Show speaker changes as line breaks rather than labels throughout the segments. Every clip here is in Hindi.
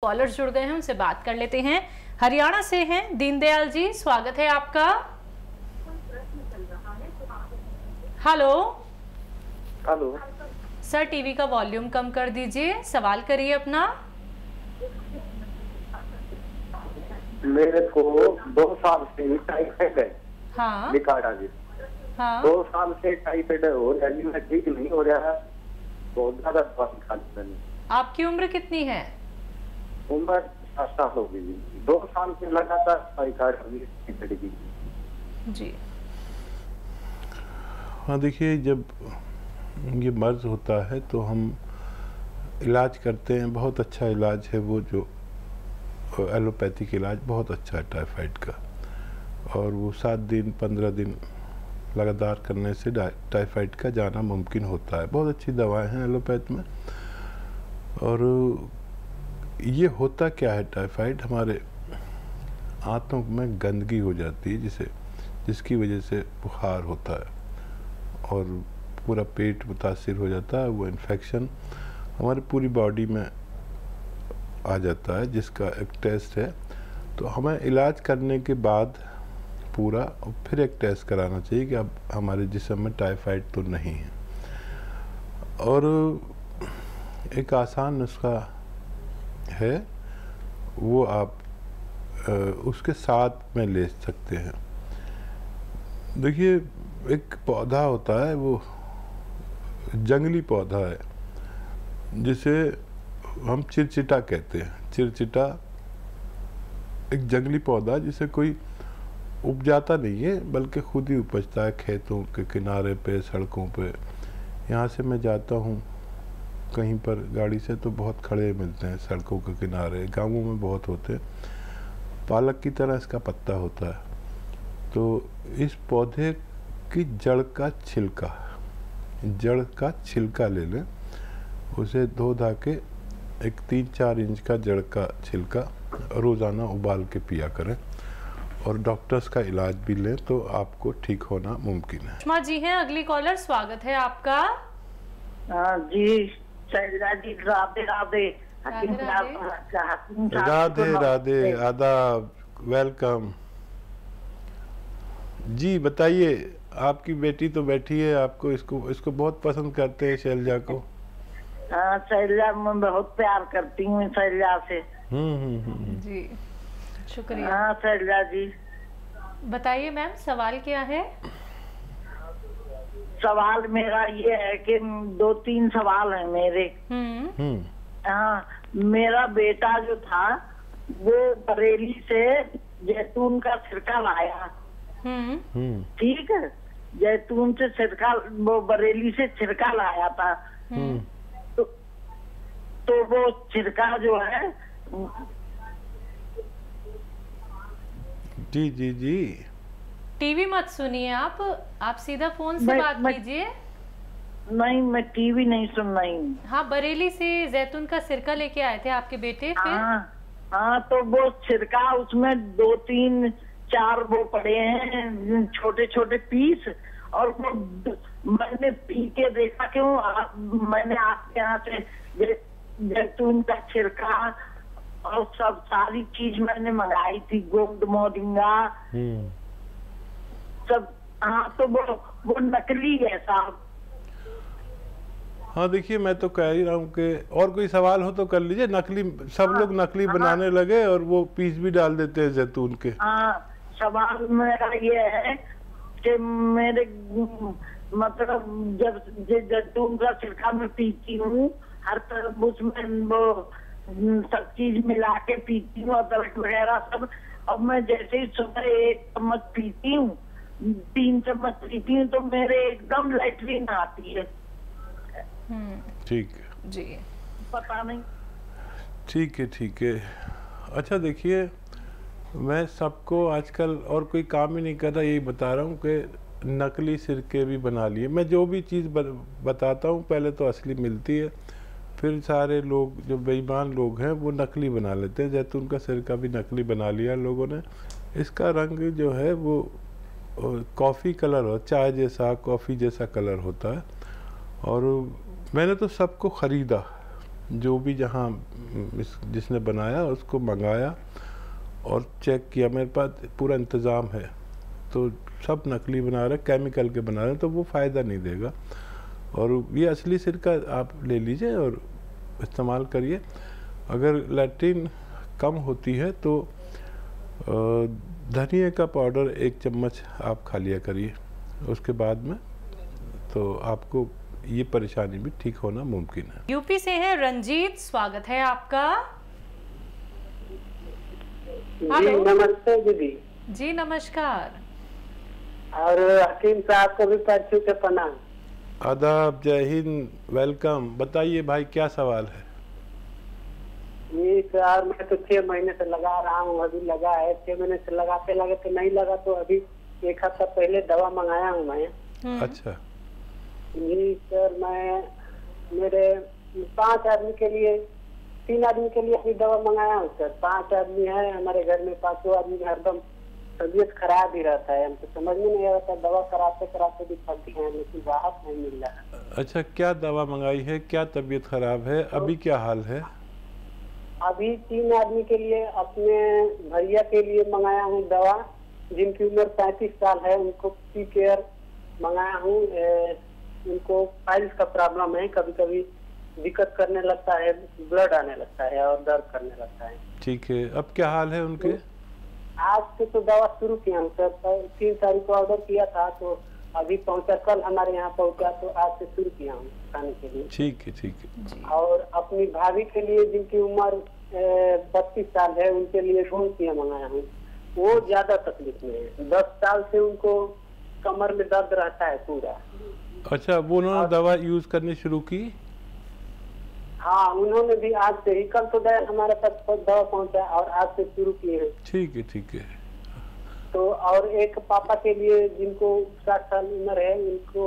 कॉलर्स जुड़ गए हैं, उनसे बात कर लेते हैं। हरियाणा से हैं दीनदयाल जी, स्वागत है आपका। हेलो
हेलो
सर, टीवी का वॉल्यूम कम कर दीजिए, सवाल करिए अपना।
मेरे को 2 साल से टाइफाइड है।
हाँ
निकाड़ा जी।
हाँ
2 साल से टाइफाइड हो रहा है, मैं ठीक नहीं हो रहा है, बहुत ज्यादा दवाई खा ली मैंने।
आपकी उम्र कितनी है?
उम्र 7 साल हो गई। 2 साल से लगातार दवाई खा रही
जी।
हाँ देखिए, जब ये मर्ज होता है तो हम इलाज करते हैं। बहुत अच्छा इलाज है वो, जो एलोपैथिक इलाज बहुत अच्छा है टाइफाइड का, और वो 7 दिन 15 दिन लगातार करने से टाइफाइड का जाना मुमकिन होता है। बहुत अच्छी दवाएं हैं एलोपैथ में। और ये होता क्या है, टाइफाइड हमारे आंतों में गंदगी हो जाती है जिसकी वजह से बुखार होता है और पूरा पेट मुतासिर हो जाता है। वो इन्फेक्शन हमारी पूरी बॉडी में आ जाता है, जिसका एक टेस्ट है। तो हमें इलाज करने के बाद पूरा फिर एक टेस्ट कराना चाहिए कि अब हमारे जिस्म में टाइफाइड तो नहीं है। और एक आसान नुस्खा है, वो आप उसके साथ में ले सकते हैं। देखिए, एक पौधा होता है, वो जंगली पौधा है जिसे हम चिरचिटा कहते हैं। चिरचिटा एक जंगली पौधा जिसे कोई उपजाता नहीं है, बल्कि खुद ही उपजता है खेतों के किनारे पे, सड़कों पे। यहाँ से मैं जाता हूँ कहीं पर गाड़ी से तो बहुत खड़े मिलते हैं सड़कों के किनारे, गांवों में बहुत होते हैं। पालक की तरह इसका पत्ता होता है। तो इस पौधे की जड़ का छिलका ले लें, उसे धो धा के एक 3-4 इंच का जड़ का छिलका रोज़ाना उबाल के पिया करें, और डॉक्टर्स का इलाज भी लें तो आपको ठीक होना मुमकिन है।
सुषमा जी हैं अगली कॉलर, स्वागत है आपका।
जी शैलजा जी, राधे राधे।
राधे राधे, आदाब, वेलकम जी। बताइए, आपकी बेटी तो बैठी है, आपको इसको बहुत पसंद करते हैं, शैलजा को।
हाँ शैलजा, मैं बहुत प्यार करती हूँ शैलजा से।
जी शुक्रिया।
हाँ शैलजा जी,
बताइए मैम, सवाल क्या है?
सवाल मेरा ये है कि 2-3 सवाल है मेरे। हाँ, मेरा बेटा जो था वो बरेली से जैतून का सिरका लाया। ठीक है, जैतून से सिरका, वो बरेली से सिरका लाया था। तो वो सिरका जो है,
जी जी जी,
टीवी मत सुनिए, आप सीधा फोन से बात कीजिए।
नहीं, मैं टीवी नहीं सुन रही हूँ।
हाँ, बरेली से जैतून का सिरका लेके आए थे आपके बेटे, फिर?
हाँ, तो वो सिरका, उसमें 2-3-4 वो पड़े हैं छोटे छोटे पीस, और वो मैंने पी के देखा। क्यों मैंने आपके यहाँ से जैतून का छिलका और सब सारी चीज मैंने मंगाई थी, गोंद मोरिंगा सब। हाँ, तो वो नकली है साहब।
हाँ देखिए, मैं तो कह ही रहा हूँ कि और कोई सवाल हो तो कर लीजिए। नकली, सब लोग नकली बनाने लगे और वो पीस भी डाल देते हैं जैतून के।
हाँ, सवाल मेरा ये है कि मेरे मतलब जब जैतून का छिलका मैं पीती हूँ, हर तरफ उसमें वो सब चीज मिला के पीती हूँ, अदरक वगैरह सब। अब मैं जैसे ही सुबह 1 चम्मच पीती हूँ, 3 चम्मच पीती हूँ, तो मेरे एकदम लैट्रिन आती है।
ठीक
जी,
पता नहीं।
ठीक है। अच्छा देखिए, मैं सबको आजकल और कोई काम ही नहीं कर रहा, यही बता रहा हूँ कि नकली सिरके भी बना लिए। मैं जो भी चीज़ बताता हूँ पहले तो असली मिलती है, फिर सारे लोग जो बेईमान लोग हैं वो नकली बना लेते हैं। जैतून का सिरका भी नकली बना लिया लोगों ने। इसका रंग जो है वो कॉफ़ी कलर हो, चाय जैसा, कॉफ़ी जैसा कलर होता है। और मैंने तो सबको ख़रीदा, जो भी जहाँ जिसने बनाया उसको मंगाया और चेक किया, मेरे पास पूरा इंतज़ाम है, तो सब नकली बना रहे, केमिकल के बना रहे, तो वो फ़ायदा नहीं देगा। और ये असली सिरका आप ले लीजिए और इस्तेमाल करिए। अगर लैट्रिन कम होती है तो धनिया का पाउडर 1 चम्मच आप खा लिया करिए, उसके बाद में तो आपको ये परेशानी भी ठीक होना मुमकिन है।
यूपी से है रंजीत, स्वागत है आपका।
जी नमस्ते दीदी।
जी नमस्कार।
और हकीम साहब को भी पैर के प्रणाम।
आदाब, जय हिंद, वेलकम। बताइए भाई क्या सवाल है?
जी सर, मैं तो 6 महीने से लगा रहा हूँ, अभी लगा है 6 महीने से, लगाते लगाते नहीं लगा तो अभी 1 हफ्ता पहले दवा मंगाया हूँ मैं।
अच्छा
जी सर, मैं मेरे 5 आदमी के लिए, 3 आदमी के लिए अभी दवा मंगाया हूँ सर। 5 आदमी है हमारे घर में, 5 आदमी हरदम तबीयत खराब ही रहता है, हमको समझ में नहीं आता, दवा कराते कराते भी थक गए हैं लेकिन राहत नहीं मिल रहा है।
अच्छा, क्या दवा मंगाई है, क्या तबीयत खराब है, अभी क्या हाल है?
अभी 3 आदमी के लिए, अपने भैया के लिए मंगाया हूँ दवा, जिनकी उम्र 35 साल है, उनको पी केयर मंगाया हूँ। उनको फाइल्स का प्रॉब्लम है, कभी कभी दिक्कत करने लगता है, ब्लड आने लगता है और दर्द करने लगता है।
ठीक है, अब क्या हाल है उनके?
आज से तो दवा शुरू किया हूँ सर, 3 तारीख को ऑर्डर किया था तो अभी पहुंचा, कल हमारे यहाँ पहुंचा, तो आज से शुरू किया हूँ खाने के लिए।
ठीक है, ठीक है।
और अपनी भाभी के लिए जिनकी उम्र 32 साल है, उनके लिए गोंसिया मंगाया हूँ। वो ज्यादा तकलीफ में है, 10 साल से उनको कमर में दर्द रहता है पूरा।
अच्छा, वो उन्होंने दवा यूज करनी शुरू की?
हाँ, उन्होंने भी आज से ही, कल तो हमारे पास दवा पहुंचा और आज से शुरू किए हैं।
ठीक है, ठीक है।
तो और एक पापा के लिए जिनको 60 साल उम्र है, उनको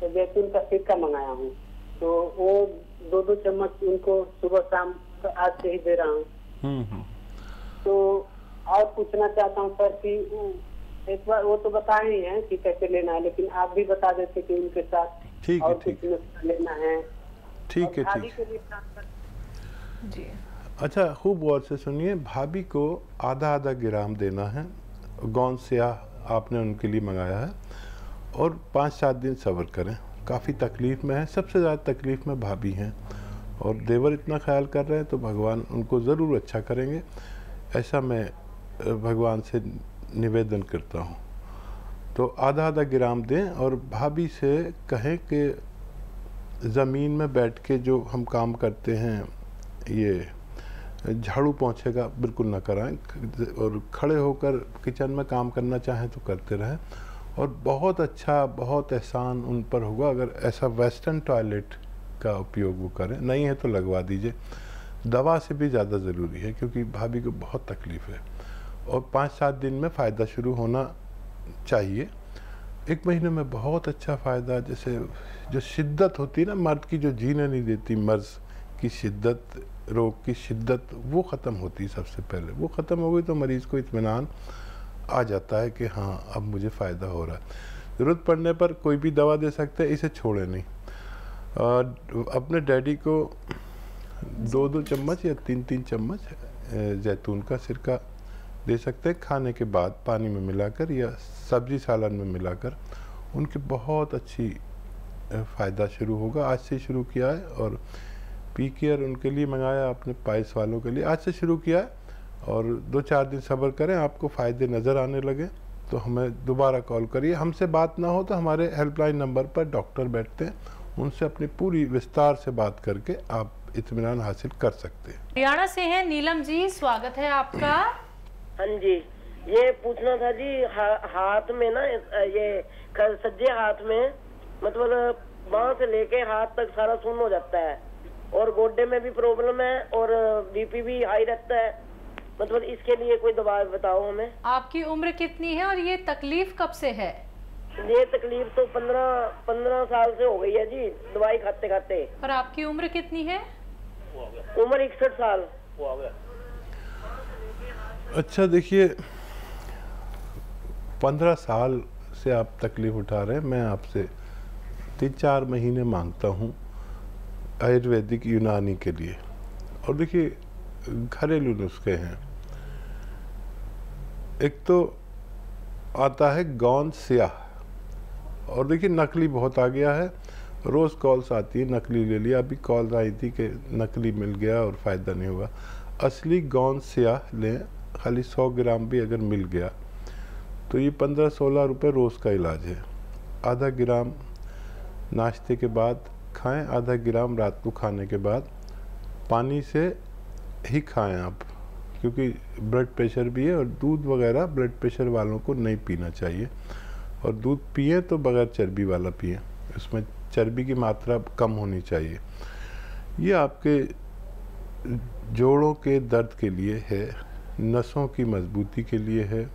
जैतून का सिरका मंगाया हूँ, तो वो 2-2 चम्मच उनको सुबह शाम आज से ही दे रहा हूँ। तो और पूछना चाहता हूँ सर कि एक बार वो तो बताए ही हैं कि कैसे लेना है, लेकिन आप भी बता देते कि उनके साथ
ठीक है,
और
ठीक
कुछ लेना है।
ठीक है, ठीक है
जी।
अच्छा, खूब गौर से सुनिए, भाभी को आधा ग्राम देना है, गोंसिया आपने उनके लिए मंगाया है, और 5-7 दिन सब्र करें। काफ़ी तकलीफ़ में है, सबसे ज़्यादा तकलीफ़ में भाभी हैं, और देवर इतना ख्याल कर रहे हैं तो भगवान उनको ज़रूर अच्छा करेंगे, ऐसा मैं भगवान से निवेदन करता हूँ। तो आधा ग्राम दें और भाभी से कहें कि ज़मीन में बैठ के जो हम काम करते हैं, ये झाड़ू पोंछे का बिल्कुल ना कराएं, और खड़े होकर किचन में काम करना चाहें तो करते रहें। और बहुत अच्छा, बहुत एहसान उन पर होगा अगर ऐसा वेस्टर्न टॉयलेट का उपयोग वो करें, नहीं है तो लगवा दीजिए। दवा से भी ज़्यादा ज़रूरी है क्योंकि भाभी को बहुत तकलीफ़ है, और 5-7 दिन में फ़ायदा शुरू होना चाहिए। 1 महीने में बहुत अच्छा फ़ायदा, जैसे जो शिद्दत होती है ना मर्द की, जो जीने नहीं देती, मर्ज की शिद्दत, रोग की शिद्दत, वो ख़त्म होती है सबसे पहले। वो ख़त्म हो गई तो मरीज़ को इत्मीनान आ जाता है कि हाँ अब मुझे फ़ायदा हो रहा है। ज़रूरत पड़ने पर कोई भी दवा दे सकते हैं, इसे छोड़े नहीं। अपने डैडी को 2-2 चम्मच या 3-3 चम्मच जैतून का सिरका दे सकते हैं, खाने के बाद पानी में मिलाकर या सब्जी सालन में मिलाकर। उनके बहुत अच्छी फ़ायदा शुरू होगा। आज से शुरू किया है, और पी केयर उनके लिए मंगाया आपने, पाइल्स वालों के लिए आज से शुरू किया है, और 2-4 दिन सब्र करें, आपको फ़ायदे नज़र आने लगे तो हमें दोबारा कॉल करिए। हमसे बात ना हो तो हमारे हेल्पलाइन नंबर पर डॉक्टर बैठते हैं, उनसे अपनी पूरी विस्तार से बात करके आप इत्मीनान हासिल कर सकते हैं।
हरियाणा से हैं नीलम जी, स्वागत है आपका।
हाँ जी, ये पूछना था जी, हाथ में ना, ये सज्जे हाथ में, मतलब बांह से लेके हाथ तक सारा सुन्न हो जाता है, और गोड्डे में भी प्रॉब्लम है, और बीपी भी हाई रहता है। मतलब इसके लिए कोई दवा बताओ हमें।
आपकी उम्र कितनी है और ये तकलीफ कब से है?
ये तकलीफ तो 15 साल से हो गई है जी, दवाई खाते खाते।
और आपकी उम्र कितनी है?
उम्र 61 साल।
अच्छा देखिए, 15 साल से आप तकलीफ उठा रहे हैं, मैं आपसे 3-4 महीने मांगता हूँ। आयुर्वेदिक यूनानी के लिए। और देखिए घरेलू नुस्खे हैं। एक तो आता है गौंद स्याह, और देखिए नकली बहुत आ गया है, रोज़ कॉल्स आती है नकली ले लिया। अभी कॉल आई थी कि नकली मिल गया और फ़ायदा नहीं हुआ। असली गौंद स्याह लें, खाली 100 ग्राम भी अगर मिल गया तो ये 15-16 रुपये रोज़ का इलाज है। आधा ग्राम नाश्ते के बाद खाएं, आधा ग्राम रात को खाने के बाद। पानी से ही खाएं आप, क्योंकि ब्लड प्रेशर भी है, और दूध वगैरह ब्लड प्रेशर वालों को नहीं पीना चाहिए। और दूध पिए तो बगैर चर्बी वाला पिए, उसमें चर्बी की मात्रा कम होनी चाहिए। ये आपके जोड़ों के दर्द के लिए है, नसों की मजबूती के लिए है,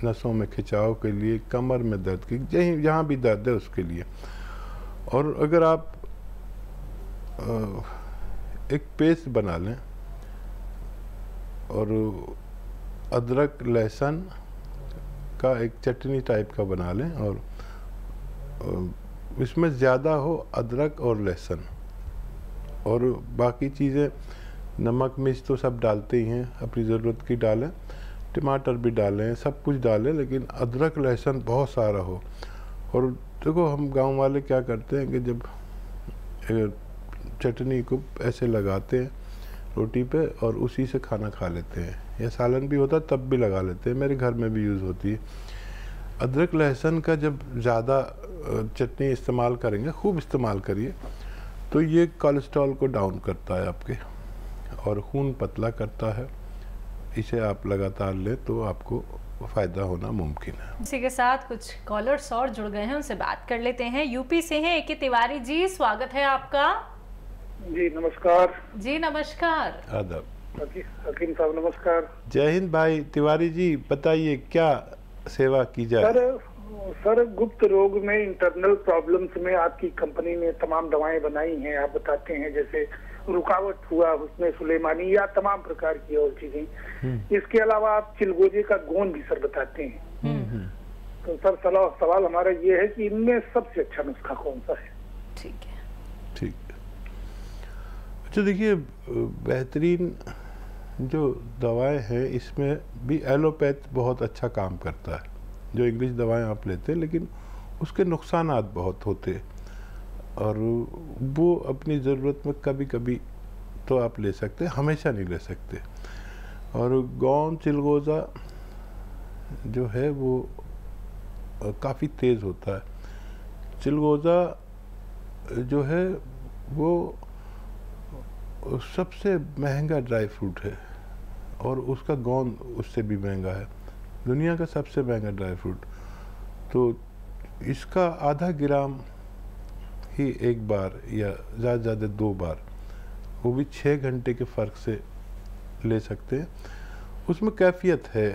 नसों में खिंचाव के लिए, कमर में दर्द की, जहाँ भी दर्द है उसके लिए। और अगर आप एक पेस्ट बना लें और अदरक लहसुन का एक चटनी टाइप का बना लें, और इसमें ज़्यादा हो अदरक और लहसुन, और बाकी चीज़ें नमक मिर्च तो सब डालते ही हैं, अपनी ज़रूरत की डालें, टमाटर भी डालें, सब कुछ डालें, लेकिन अदरक लहसुन बहुत सारा हो। और देखो हम गांव वाले क्या करते हैं कि जब चटनी को ऐसे लगाते हैं रोटी पे और उसी से खाना खा लेते हैं, या सालन भी होता तब भी लगा लेते हैं, मेरे घर में भी यूज़ होती है। अदरक लहसुन का जब ज़्यादा चटनी इस्तेमाल करेंगे, खूब इस्तेमाल करिए, तो ये कोलेस्ट्रॉल को डाउन करता है आपके, और खून पतला करता है। इसे आप लगातार लें तो आपको फ़ायदा होना मुमकिन है।
इसी के साथ कुछ कॉलर्स और जुड़ गए हैं, उनसे बात कर लेते हैं। यूपी से हैं ए.के. तिवारी जी, स्वागत है आपका।
जी नमस्कार।
जी नमस्कार।
आदाब।
हकीम साहब नमस्कार।
जय हिंद भाई तिवारी जी, बताइए क्या सेवा की जाए।
सर गुप्त रोग में, इंटरनल प्रॉब्लम्स में आपकी कंपनी ने तमाम दवाएं बनाई हैं, आप बताते हैं, जैसे रुकावट हुआ, उसमें सुलेमानी, या तमाम प्रकार की और चीजें। इसके अलावा आप चिलगोजे का गोंद भी सर बताते हैं। तो सर सवाल हमारा ये है कि इनमें सबसे अच्छा नुस्खा कौन सा है?
ठीक है,
ठीक। अच्छा देखिए, बेहतरीन जो दवाएं हैं इसमें भी एलोपैथ बहुत अच्छा काम करता है। जो इंग्लिश दवाएं आप लेते हैं, लेकिन उसके नुकसानात बहुत होते हैं, और वो अपनी ज़रूरत में कभी कभी तो आप ले सकते हैं, हमेशा नहीं ले सकते। और गौंद चिलगोज़ा जो है वो काफ़ी तेज़ होता है। चिलगोज़ा जो है वो सबसे महंगा ड्राई फ्रूट है, और उसका गोंद उससे भी महंगा है, दुनिया का सबसे महंगा ड्राई फ्रूट। तो इसका आधा ग्राम ही एक बार, या ज़्यादा से ज़्यादा 2 बार, वो भी 6 घंटे के फ़र्क से ले सकते हैं। उसमें कैफियत है।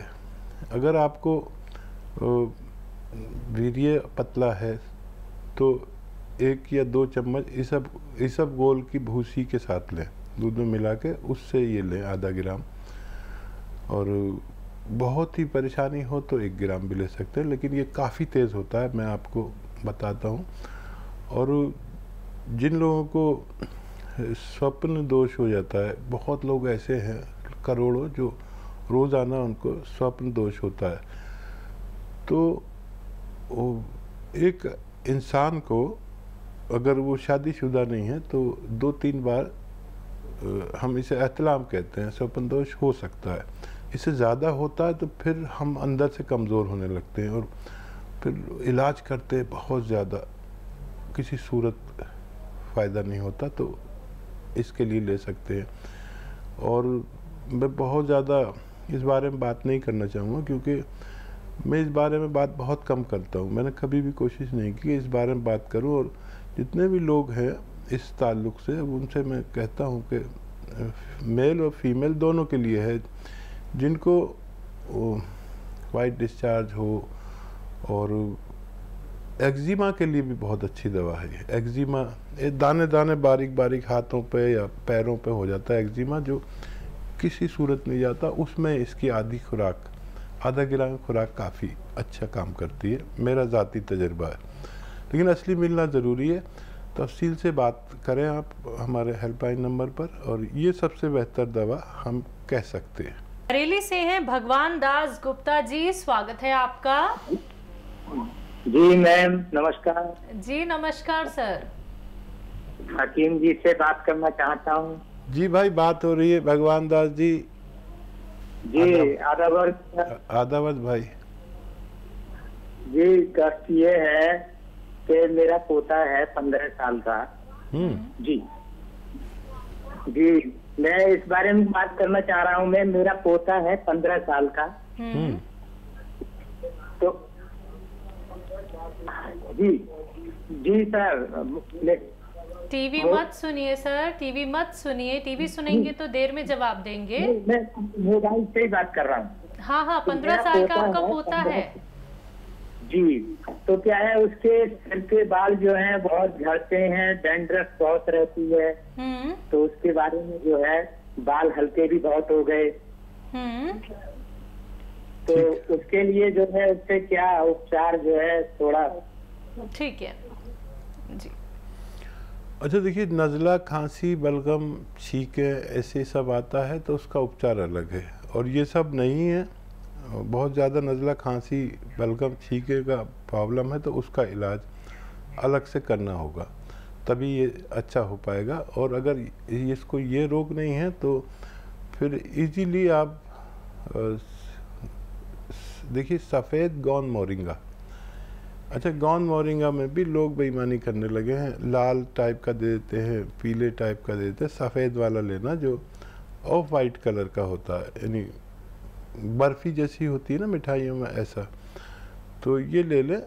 अगर आपको वीर्य पतला है तो 1 या 2 चम्मच इसब गोल की भूसी के साथ लें, दूध में मिला के, उससे ये लें आधा ग्राम। और बहुत ही परेशानी हो तो 1 ग्राम भी ले सकते हैं, लेकिन ये काफ़ी तेज़ होता है, मैं आपको बताता हूँ। और जिन लोगों को स्वप्न दोष हो जाता है, बहुत लोग ऐसे हैं करोड़ों जो रोज़ाना उनको स्वप्न दोष होता है, तो एक इंसान को अगर वो शादीशुदा नहीं है तो 2-3 बार, हम इसे एहतलाम कहते हैं, स्वप्न दोष हो सकता है। इससे ज़्यादा होता है तो फिर हम अंदर से कमज़ोर होने लगते हैं, और फिर इलाज करते हैं बहुत ज़्यादा, किसी सूरत फ़ायदा नहीं होता, तो इसके लिए ले सकते हैं। और मैं बहुत ज़्यादा इस बारे में बात नहीं करना चाहूँगा, क्योंकि मैं इस बारे में बात बहुत कम करता हूँ। मैंने कभी भी कोशिश नहीं की कि इस बारे में बात करूँ, और जितने भी लोग हैं इस ताल्लुक़ से, उनसे मैं कहता हूँ कि मेल और फीमेल दोनों के लिए है, जिनको वाइट डिस्चार्ज हो, और एक्जिमा के लिए भी बहुत अच्छी दवा है। एक्जिमा दाने दाने बारीक बारीक हाथों पे या पैरों पे हो जाता है एक्जिमा, जो किसी सूरत नहीं जाता, उसमें इसकी आधी खुराक, आधा ग्राम खुराक काफ़ी अच्छा काम करती है, मेरा ज़ाती तजर्बा है। लेकिन असली मिलना ज़रूरी है। तफसील से बात करें आप हमारे हेल्पलाइन नंबर पर, और ये सबसे बेहतर दवा हम कह सकते हैं।
बरेली से हैं भगवान दास गुप्ता जी, स्वागत है आपका।
जी मैम नमस्कार।
जी नमस्कार सर।
हकीम जी से बात करना चाहता हूँ।
जी भाई, बात हो रही है भगवान दास जी।
जी
आदावत भाई।
जी कष्ट ये है कि मेरा पोता है 15 साल का। जी जी मैं इस बारे में बात करना चाह रहा हूँ। मैं मेरा पोता है 15 साल का। तो जी जी सर,
टीवी मत सुनिए सर, टीवी मत सुनिए। टीवी सुनेंगे तो देर में जवाब देंगे।
मैं मोबाइल से ही बात कर रहा हूँ।
हाँ 15 साल का आपका पोता है।
जी तो क्या है, उसके सिर के बाल जो हैं बहुत झड़ते हैं, डैंड्रफ बहुत रहती है। तो उसके बारे में जो है बाल हल्के भी बहुत हो गए। तो उसके लिए जो है उससे क्या उपचार जो है थोड़ा।
ठीक है जी।
अच्छा देखिए, नज़ला, खांसी, बलगम, छींके ऐसे सब आता है तो उसका उपचार अलग है, और ये सब नहीं है। बहुत ज़्यादा नज़ला, खांसी, बलगम, छींके का प्रॉब्लम है तो उसका इलाज अलग से करना होगा, तभी ये अच्छा हो पाएगा। और अगर इसको ये रोग नहीं है तो फिर इजीली आप देखिए सफ़ेद गौन मोरिंगा। अच्छा, गौन मोरिंगा में भी लोग बेईमानी करने लगे हैं, लाल टाइप का दे देते हैं, पीले टाइप का दे देते हैं। सफ़ेद वाला लेना जो ऑफ वाइट कलर का होता है, यानी बर्फ़ी जैसी होती है ना मिठाइयों में, ऐसा। तो ये ले लें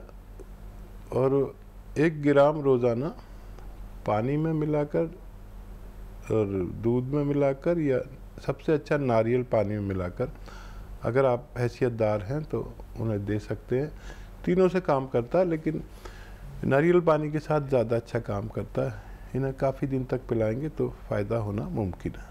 और 1 ग्राम रोज़ाना पानी में मिलाकर और दूध में मिलाकर, या सबसे अच्छा नारियल पानी में मिलाकर, अगर आप हैसियतदार हैं तो उन्हें दे सकते हैं। तीनों से काम करता है, लेकिन नारियल पानी के साथ ज़्यादा अच्छा काम करता है। इन्हें काफ़ी दिन तक पिलाएंगे तो फ़ायदा होना मुमकिन है।